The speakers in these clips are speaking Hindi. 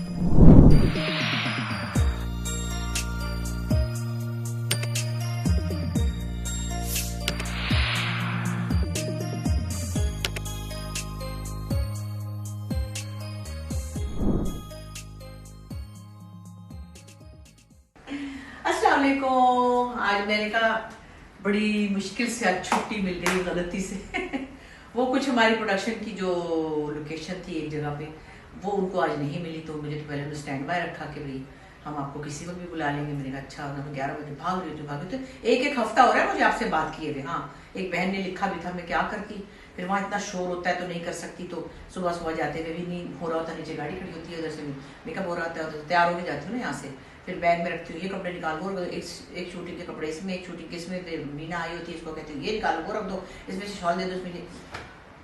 अस्सलाम वालेकुम। आज मैंने कहा बड़ी मुश्किल से आज छुट्टी मिल गई गलती से वो कुछ हमारी प्रोडक्शन की जो लोकेशन थी एक जगह पे, वो उनको आज नहीं मिली, तो मुझे तो पहले उन्होंने स्टैंड बाय रखा कि भाई हम आपको किसी को भी बुला लेंगे। मैंने कहा अच्छा। मैं 11 बजे भाग रही तो एक हफ्ता हो रहा है मुझे आपसे बात किए हुए। हाँ, एक बहन ने लिखा भी था, मैं क्या करती, फिर वहाँ इतना शोर होता है तो नहीं कर सकती, तो सुबह सुबह जाते हुए भी नहीं हो रहा होता, नीचे गाड़ी खड़ी होती है, उधर से मेकअप हो रहा होता है, तो तैयार होकर जाती हूँ ना यहाँ से, फिर बैग में रखती हूँ, ये कपड़े निकाल वो एक शूटिंग के कपड़े इसमें, एक शूटिंग के इसमें, फिर मीना आई होती है, इसको कहती हूँ ये निकालो वो रख दो, इसमें से शॉल दे दो इसमें।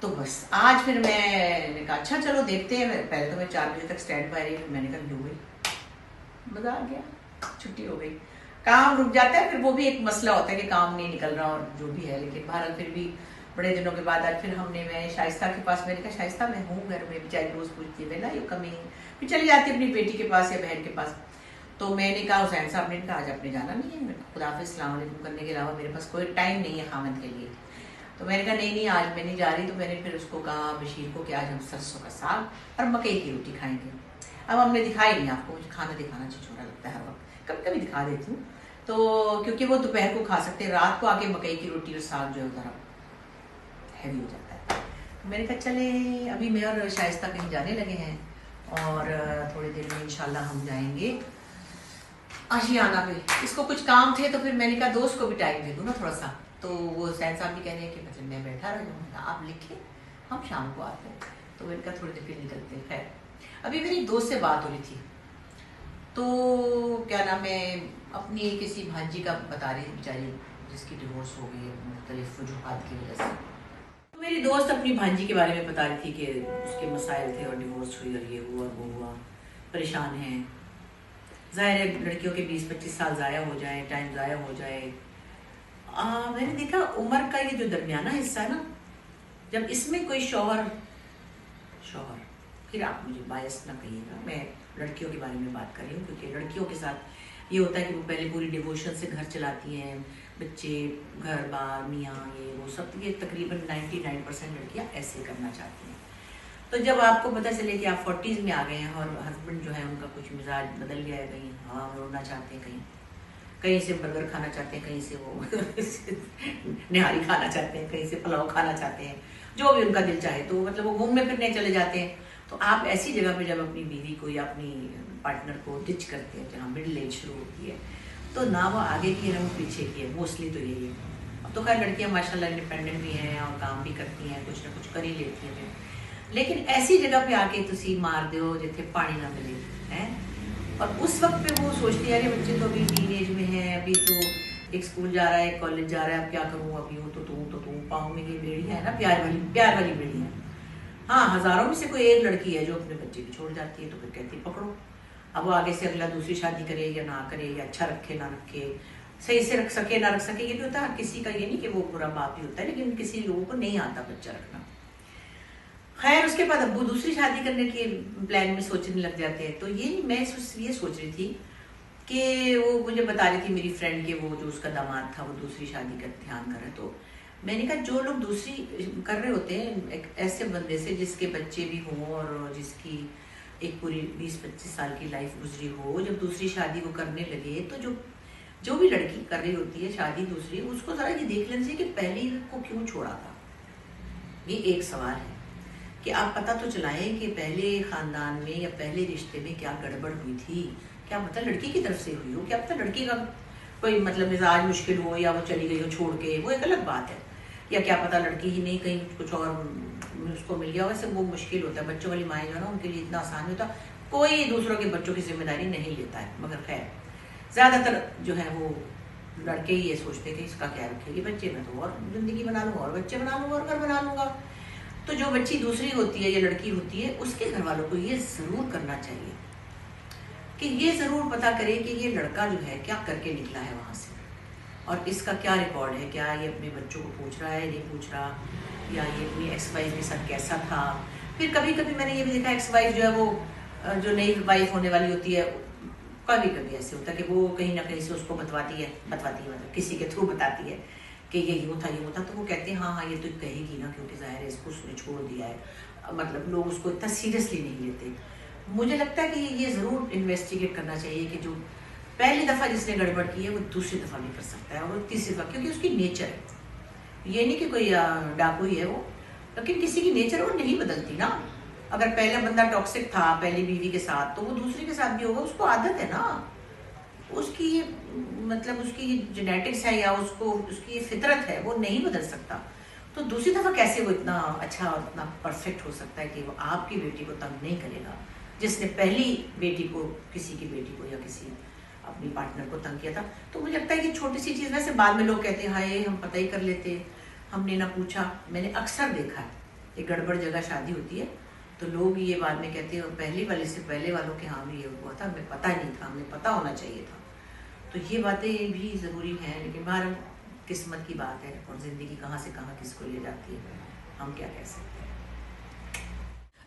तो बस आज फिर मैंने कहा अच्छा चलो देखते हैं। पहले तो मैं 4 बजे तक स्टैंड बाय रही, फिर मैंने कहा लो भाई मजा आ गया, छुट्टी हो गई। काम रुक जाता है, फिर वो भी एक मसला होता है कि काम नहीं निकल रहा और जो भी है, लेकिन बहरहाल फिर भी बड़े दिनों के बाद आज फिर मैं शाइस्ता के पास, मैंने कहा शाइस्ता मैं हूँ घर में, बेचारी रोज पूछती है बेला यू कमिंग, फिर चली जाती अपनी बेटी के पास या बहन के पास। तो मैंने कहा हुसैन साहब ने कहा आज आपने जाना नहीं है, खुदाफिज़ अस्सलाम वालेकुम करने के अलावा मेरे पास कोई टाइम नहीं है खामद के लिए। तो मैंने कहा नहीं आज मैं नहीं जा रही। तो मैंने फिर उसको कहा बशीर को कि आज हम सरसों का साग और मकई की रोटी खाएंगे। अब हमने दिखाई नहीं आपको, मुझे खाना दिखाना छिछोरा लगता है हर वक्त, कभी कभी दिखा देती हूँ, तो क्योंकि वो दोपहर को खा सकते हैं, रात को आके मकई की रोटी और साग जो है ज़रा हैवी हो जाता है। तो मैंने कहा चले, अभी मैं और शाइस्ता कहीं जाने लगे हैं और थोड़ी देर में इंशाल्लाह हम जाएंगे आशियाना पे। इसको कुछ काम थे तो फिर मैंने कहा दोस्त को भी टाइम दे दूँ ना थोड़ा सा। तो वो सैन साहब भी कह रहे हैं कि मतलब मैं बैठा रहा हूँ, आप लिखे हम शाम को आते हैं। तो मैंने कहा थोड़ी देर फिर निकलते हैं। खैर अभी मेरी दोस्त से बात हो रही थी, तो क्या नाम है, अपनी किसी भांजी का बता रही थी बेचारी जिसकी डिवोर्स हो गई है मुख्तलिफ वजूहात की वजह से। तो मेरी दोस्त अपनी भांजी के बारे में बता रही थी कि उसके मसाइल थे और डिवोर्स हुई और ये हुआ और वो हुआ, परेशान है। ज़ाहिर है लड़कियों के 20-25 साल ज़ाया हो जाए, टाइम ज़ाया हो जाए। मैंने देखा उम्र का ये जो दरमियाना हिस्सा है ना, जब इसमें कोई शौहर फिर आप मुझे बायस ना कहिएगा, मैं लड़कियों के बारे में बात कर रही हूँ, क्योंकि लड़कियों के साथ ये होता है कि वो पहले पूरी डिवोशन से घर चलाती हैं, बच्चे घर बार मियाँ ये वो सब, ये तकरीबन 99% लड़कियाँ ऐसे करना चाहती हैं। तो जब आपको पता चले कि आप 40s में आ गए हैं और हस्बैंड जो है उनका कुछ मिजाज बदल गया है, कहीं हाँ रोना चाहते हैं, कहीं से बर्गर खाना चाहते हैं, कहीं से वो निहारी खाना चाहते हैं, कहीं से पुलाव खाना चाहते हैं, जो भी उनका दिल चाहे, तो मतलब वो घूमने फिरने चले जाते हैं। तो आप ऐसी जगह पे जब अपनी बीवी को या अपनी पार्टनर को डिच करते हैं जहाँ मिडिल एज शुरू होती है, तो ना वो आगे की है ना वो पीछे की है, मोस्टली तो यही है। अब तो खैर लड़कियाँ माशाल्लाह इंडिपेंडेंट भी हैं और काम भी करती हैं, कुछ ना कुछ कर ही लेती हैं, लेकिन ऐसी जगह पे आके तुसी मार दो जिथे पानी ना मिले है। और उस वक्त पे वो सोचती है अरे बच्चे तो अभी टीन एज में है, अभी तो एक स्कूल जा रहा है, एक कॉलेज जा रहा है, अब क्या करूँ, अभी हूँ तो तू पाँव में ये बेड़ी है ना, प्यार वाली बेड़ी है। हाँ, हजारों में से कोई एक लड़की है जो अपने बच्चे को छोड़ जाती है, तो फिर कहती है पकड़ो, अब वो आगे से अगला दूसरी शादी करे या ना करे, या अच्छा रखे ना रखे, सही से रख सके ना रख सके, ये भी होता है किसी का, ये नहीं कि वो बुरा बाप ही होता है, लेकिन किसी लोगों को नहीं आता बच्चा रखना। खैर उसके बाद अब्बू दूसरी शादी करने के प्लान में सोचने लग जाते हैं। तो ये मैं ये सोच रही थी कि वो मुझे बता रही थी मेरी फ्रेंड के वो जो उसका दामाद था वो दूसरी शादी का ध्यान कर रहा है। तो मैंने कहा जो लोग दूसरी कर रहे होते हैं एक ऐसे बंदे से जिसके बच्चे भी हों और जिसकी एक पूरी 20-25 साल की लाइफ गुजरी हो, जब दूसरी शादी वो करने लगे, तो जो भी लड़की कर रही होती है शादी दूसरी, उसको जरा ये देख लेना चाहिए कि पहली को क्यों छोड़ा था। ये एक सवाल है कि आप पता तो चलाएं कि पहले खानदान में या पहले रिश्ते में क्या गड़बड़ हुई थी, क्या पता लड़की की तरफ से हुई हो, क्या पता लड़की का कोई मतलब मिजाज मुश्किल हो या वो चली गई हो छोड़ के, वो एक अलग बात है, या क्या पता लड़की ही नहीं कहीं कुछ और उसको मिल गया। वैसे वो मुश्किल होता है, बच्चों वाली माएँ जो है ना उनके लिए इतना आसान नहीं होता, कोई दूसरों के बच्चों की जिम्मेदारी नहीं लेता है। मगर खैर ज़्यादातर जो है वो लड़के ही ये सोचते हैं कि इसका क्या रखेगी, बच्चे में तो और ज़िंदगी बना लूँगा और बच्चे बना लूँगा और घर बना लूँगा। तो जो बच्ची दूसरी होती है या लड़की होती है उसके घर वालों को ये ज़रूर करना चाहिए कि ये ज़रूर पता करे कि ये लड़का जो है क्या करके निकला है वहाँ से, और इसका क्या रिकॉर्ड है, क्या ये अपने बच्चों को पूछ रहा है नहीं पूछ रहा, या ये अपनी एक्स वाइफ के साथ कैसा था। फिर कभी कभी मैंने ये भी देखा एक्स वाइफ जो है वो जो नई वाइफ होने वाली होती है, कभी कभी ऐसे होता है कि वो कहीं ना कहीं से उसको बताती है मतलब किसी के थ्रू बताती है कि ये यूँ था तो वो कहते हैं हाँ हाँ ये तो कहेगी ना, क्योंकि जाहिर है इसको उसने छोड़ दिया है, मतलब लोग उसको इतना सीरियसली नहीं लेते। मुझे लगता है कि ये ज़रूर इन्वेस्टिगेट करना चाहिए कि जो पहली दफ़ा जिसने गड़बड़ की है वो दूसरी दफ़ा नहीं कर सकता है, और तीसरी दफ़ा, क्योंकि उसकी नेचर है। ये नहीं कि कोई डाकू ही है वो, लेकिन किसी की नेचर वो नहीं बदलती ना। अगर पहला बंदा टॉक्सिक था पहली बीवी के साथ, तो वो दूसरी के साथ भी होगा, उसको आदत है ना उसकी, मतलब उसकी जेनेटिक्स है या उसको उसकी फितरत है, वो नहीं बदल सकता। तो दूसरी दफ़ा कैसे वो इतना अच्छा और इतना परफेक्ट हो सकता है कि वो आपकी बेटी को तंग नहीं करेगा, जिसने पहली बेटी को, किसी की बेटी को या किसी अपनी पार्टनर को तंग किया था। तो मुझे लगता है कि छोटी सी चीज़, वैसे बाद में लोग कहते हैं हाय हम पता ही कर लेते, हमने ना पूछा। मैंने अक्सर देखा है एक गड़बड़ जगह शादी होती है तो लोग ये बाद में कहते हैं और पहली वाले से पहले वालों के हाँ भी ये हुआ था, हमें पता नहीं था, हमें पता होना चाहिए था। तो ये बातें भी ज़रूरी हैं, लेकिन बाहर किस्मत की बात है और ज़िंदगी कहाँ से कहाँ किसको ले जाती है, हम क्या कह सकते हैं।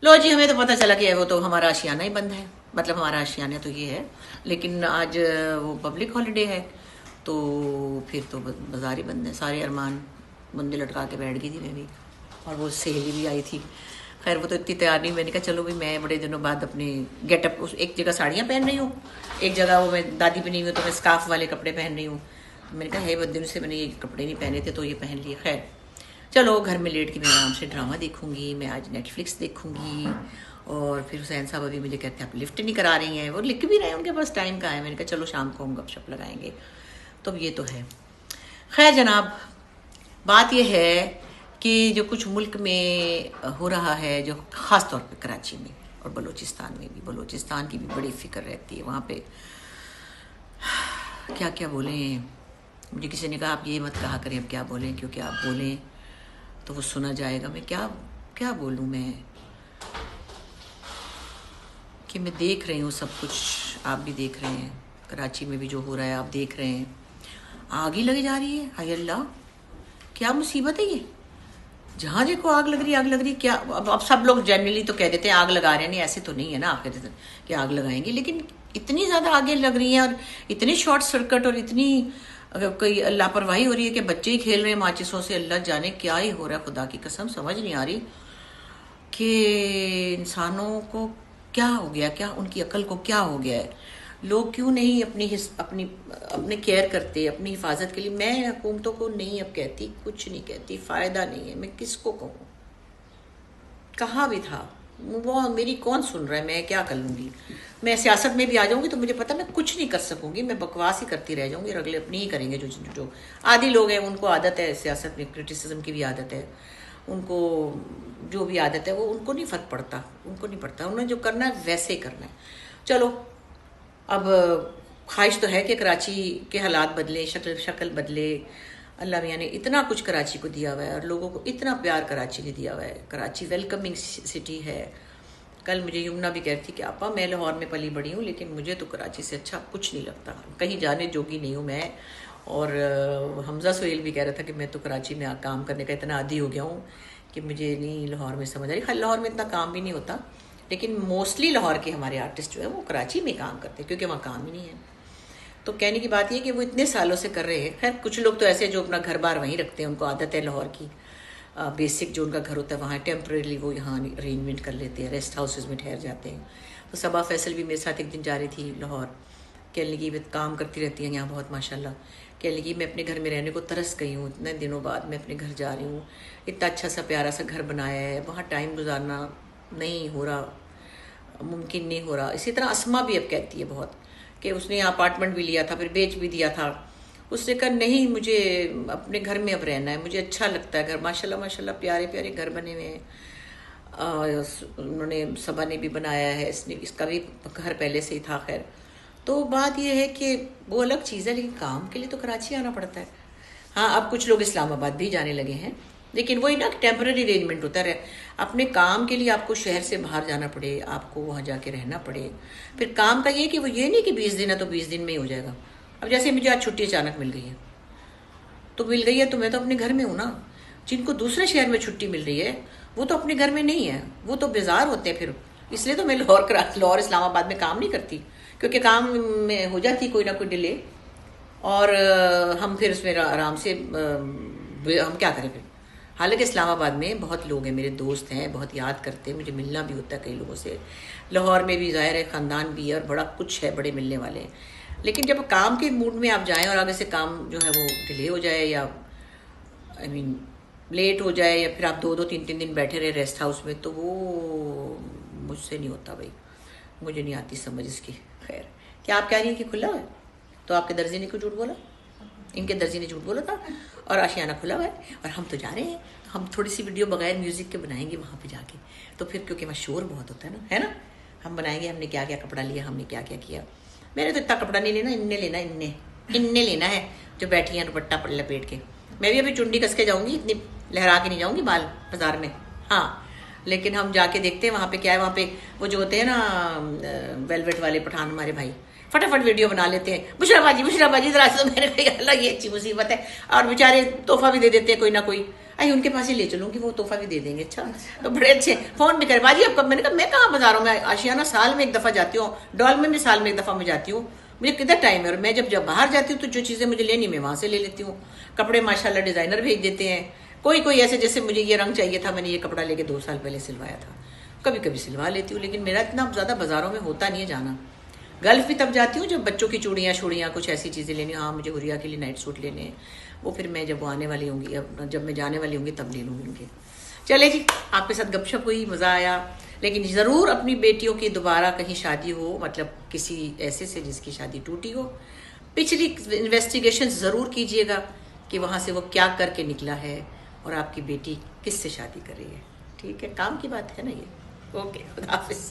लो जी, हमें तो पता चला कि वो तो हमारा आशियाना ही बंद है, मतलब हमारा आशियाना तो ये है, लेकिन आज वो पब्लिक हॉलीडे है तो फिर तो बाजार ही बंद है। सारे अरमान बंदे लटका के बैठ गई थी मैं भी, और वो सहेली भी आई थी। खैर वो तो इतनी तैयार नहीं, मैंने कहा चलो भाई मैं बड़े दिनों बाद अपने गेटअप, उस एक जगह साड़ियाँ पहन रही हूँ, एक जगह वो मैं दादी भी नहीं हूँ तो मैं स्कार्फ वाले कपड़े पहन रही हूँ। तो मैंने कहा है बहुत दिन से मैंने ये कपड़े नहीं पहने थे तो ये पहन लिए। खैर चलो घर में लेट के मैं आराम से ड्रामा देखूंगी, मैं आज नेटफ्लिक्स देखूंगी। और फिर हुसैन साहब अभी मुझे कहते हैं आप लिफ्ट नहीं करा रही हैं, वो लिख भी रहे हैं, उनके पास टाइम का है। मैंने कहा चलो शाम को हम गपशप लगाएंगे। तो ये तो है। खैर जनाब, बात यह है कि जो कुछ मुल्क में हो रहा है, जो ख़ास तौर पे कराची में और बलूचिस्तान में भी, बलूचिस्तान की भी बड़ी फिक्र रहती है। वहाँ पे क्या क्या बोलें, मुझे किसी ने कहा आप ये मत कहा करें, अब क्या बोलें, क्योंकि आप बोलें तो वो सुना जाएगा। मैं क्या क्या बोलूँ मैं, कि मैं देख रही हूँ सब कुछ, आप भी देख रहे हैं, कराची में भी जो हो रहा है आप देख रहे हैं। आग ही लगी जा रही है, हाय अल्लाह क्या मुसीबत है ये, जहाँ देखो आग लग रही, आग लग रही। क्या अब सब लोग जनरली तो कह देते हैं आग लगा रहे हैं, नहीं ऐसे तो नहीं है ना आखिर कि आग लगाएंगे, लेकिन इतनी ज़्यादा आगे लग रही हैं और इतनी शॉर्ट सर्किट और इतनी कोई लापरवाही हो रही है कि बच्चे ही खेल रहे हैं माचिसों से। अल्लाह जाने क्या ही हो रहा है, खुदा की कसम समझ नहीं आ रही कि इंसानों को क्या हो गया, क्या उनकी अकल को क्या हो गया है। लोग क्यों नहीं अपने केयर करते अपनी हिफाजत के लिए। मैं हुकूमतों को नहीं अब कहती, कुछ नहीं कहती, फ़ायदा नहीं है, मैं किसको कहूँ, कहाँ भी था वो, मेरी कौन सुन रहा है, मैं क्या कर लूँगी। मैं सियासत में भी आ जाऊँगी तो मुझे पता मैं कुछ नहीं कर सकूँगी, मैं बकवास ही करती रह जाऊँगी और अगले अपनी ही करेंगे। जो आदि लोग हैं उनको आदत है सियासत में, क्रिटिसिज्म की भी आदत है उनको, जो भी आदत है वो उनको नहीं फ़र्क पड़ता, उनको नहीं पड़ता, उन्हें जो करना है वैसे ही करना है। चलो अब ख्वाहिश तो है कि कराची के हालात बदले, शक्ल बदले। अल्लाह मियाँ ने इतना कुछ कराची को दिया हुआ है और लोगों को इतना प्यार कराची ने दिया हुआ है। कराची वेलकमिंग सिटी है। कल मुझे यमुना भी कह रही थी कि आपा मैं लाहौर में पली बड़ी हूँ लेकिन मुझे तो कराची से अच्छा कुछ नहीं लगता, कहीं जाने जोगी नहीं हूँ मैं। और हमजा सोहेल भी कह रहा था कि मैं तो कराची में काम करने का इतना आदी हो गया हूँ कि मुझे नहीं लाहौर में समझ आ रही। लाहौर में इतना काम भी नहीं होता, लेकिन मोस्टली लाहौर के हमारे आर्टिस्ट जो है वो कराची में काम करते हैं क्योंकि वहाँ काम ही नहीं है। तो कहने की बात ये कि वो इतने सालों से कर रहे हैं। खैर कुछ लोग तो ऐसे जो अपना घर बार वहीं रखते हैं, उनको आदत है लाहौर की, बेसिक जो उनका घर होता है वहाँ टेम्परेरी वो यहाँ अरेंजमेंट कर लेते हैं, रेस्ट हाउसेज में ठहर जाते हैं। तो सबा फैसल भी मेरे साथ एक दिन जा रही थी लाहौर, कहने लगी काम करती रहती हैं यहाँ बहुत माशाल्लाह। कहने लगी मैं अपने घर में रहने को तरस गई हूँ, इतने दिनों बाद मैं अपने घर जा रही हूँ, इतना अच्छा सा प्यारा सा घर बनाया है, वहाँ टाइम गुजारना नहीं हो रहा, मुमकिन नहीं हो रहा। इसी तरह अस्मा भी अब कहती है बहुत कि उसने यहाँ अपार्टमेंट भी लिया था फिर बेच भी दिया था। उसने कहा नहीं मुझे अपने घर में अब रहना है, मुझे अच्छा लगता है घर, माशाल्लाह माशाल्लाह प्यारे प्यारे घर बने हुए हैं। उन्होंने सबा ने भी बनाया है, इसका भी घर पहले से ही था। खैर तो बात यह है कि वो अलग चीज़ है, लेकिन काम के लिए तो कराची आना पड़ता है। हाँ अब कुछ लोग इस्लामाबाद भी जाने लगे हैं, लेकिन वही ना टेम्पररी अरेंजमेंट होता है। अपने काम के लिए आपको शहर से बाहर जाना पड़े, आपको वहाँ जाके रहना पड़े। फिर काम का ये कि वो ये नहीं कि 20 दिन है तो 20 दिन में ही हो जाएगा। अब जैसे मुझे आज छुट्टी अचानक मिल गई है तो मिल गई है तो मैं तो अपने घर में हूँ ना। जिनको दूसरे शहर में छुट्टी मिल रही है वो तो अपने घर में नहीं है, वो तो बेजार होते हैं फिर इसलिए तो मैं लाहौर इस्लामाबाद में काम नहीं करती, क्योंकि काम में हो जाती कोई ना कोई डिले, और हम फिर उसमें आराम से हम क्या करें फिर। हालांकि इस्लामाबाद में बहुत लोग हैं, मेरे दोस्त हैं, बहुत याद करते हैं, मुझे मिलना भी होता है कई लोगों से। लाहौर में भी ज़ाहिर है ख़ानदान भी है और बड़ा कुछ है, बड़े मिलने वाले हैं। लेकिन जब काम के मूड में आप जाएं और आगे से काम जो है वो डिले हो जाए या लेट हो जाए, या फिर आप 2-2 3-3 दिन बैठे रहे रेस्ट हाउस में, तो वो मुझसे नहीं होता भाई, मुझे नहीं आती समझ इसकी। खैर, क्या आप कह रही हैं कि खुला है? तो आपके दर्जी ने क्यों झूठ बोला? इनके दर्जी ने झूठ बोला था, और आशियाना खुला हुआ है और हम तो जा रहे हैं। तो हम थोड़ी सी वीडियो बगैर म्यूजिक के बनाएंगे वहाँ पे जाके, तो फिर क्योंकि वहाँ शोर बहुत होता है ना, हम बनाएंगे हमने क्या क्या कपड़ा लिया, हमने क्या क्या किया। मैंने तो इतना कपड़ा नहीं लेना, इनने लेना है जो बैठी हैं दुपट्टा लपेट के। मैं भी अभी चुंडी कस के जाऊँगी, इतनी लहरा के नहीं जाऊँगी बाल बाजार में। हाँ, लेकिन हम जाके देखते हैं वहाँ पे क्या है। वहाँ पे वो जो होते हैं ना वेलवेट वाले पठान हमारे भाई, फटाफट वीडियो बना लेते हैं, बुशरा बाजी जरा से। मैंने कहा अलग ये अच्छी मुसीबत है, और बेचारे तोहफा भी दे देते हैं कोई ना कोई। आई उनके पास ही ले चलूँगी, वो तोहफा भी दे देंगे। अच्छा, तो बड़े अच्छे फ़ोन भी करे, बाजी अब कब। मैंने कहा मैं कहाँ बाजारों में, आशियाना साल में एक दफ़ा जाती हूँ, डॉल में भी साल में एक दफ़ा मैं जाती हूँ, मुझे कितना टाइम है। और मैं जब बाहर जाती हूँ तो जो चीज़ें मुझे लेनी मैं वहाँ से ले लेती हूँ। कपड़े माशाल्लाह डिज़ाइनर भेज देते हैं, कोई ऐसे, जैसे मुझे ये रंग चाहिए था, मैंने ये कपड़ा लेके 2 साल पहले सिलवाया था, कभी कभी सिलवा लेती हूँ। लेकिन मेरा इतना ज़्यादा बाज़ारों में होता नहीं है जाना। गल्फ भी तब जाती हूँ जब बच्चों की चूड़ियाँ कुछ ऐसी चीज़ें लेनी, हाँ मुझे गुड़िया के लिए नाइट सूट लेने हैं, वो फिर मैं जब वो आने वाली होंगी, अब जब मैं जाने वाली होंगी तब ले लूँगी उनके। चले जी, आपके साथ गपशप हुई, मज़ा आया। लेकिन ज़रूर अपनी बेटियों की दोबारा कहीं शादी हो, मतलब किसी ऐसे से जिसकी शादी टूटी हो, पिछली इन्वेस्टिगेशन ज़रूर कीजिएगा कि वहाँ से वो क्या करके निकला है और आपकी बेटी किससे शादी कर रही है। ठीक है, काम की बात है ना ये। ओके, खुदा हाफिज़।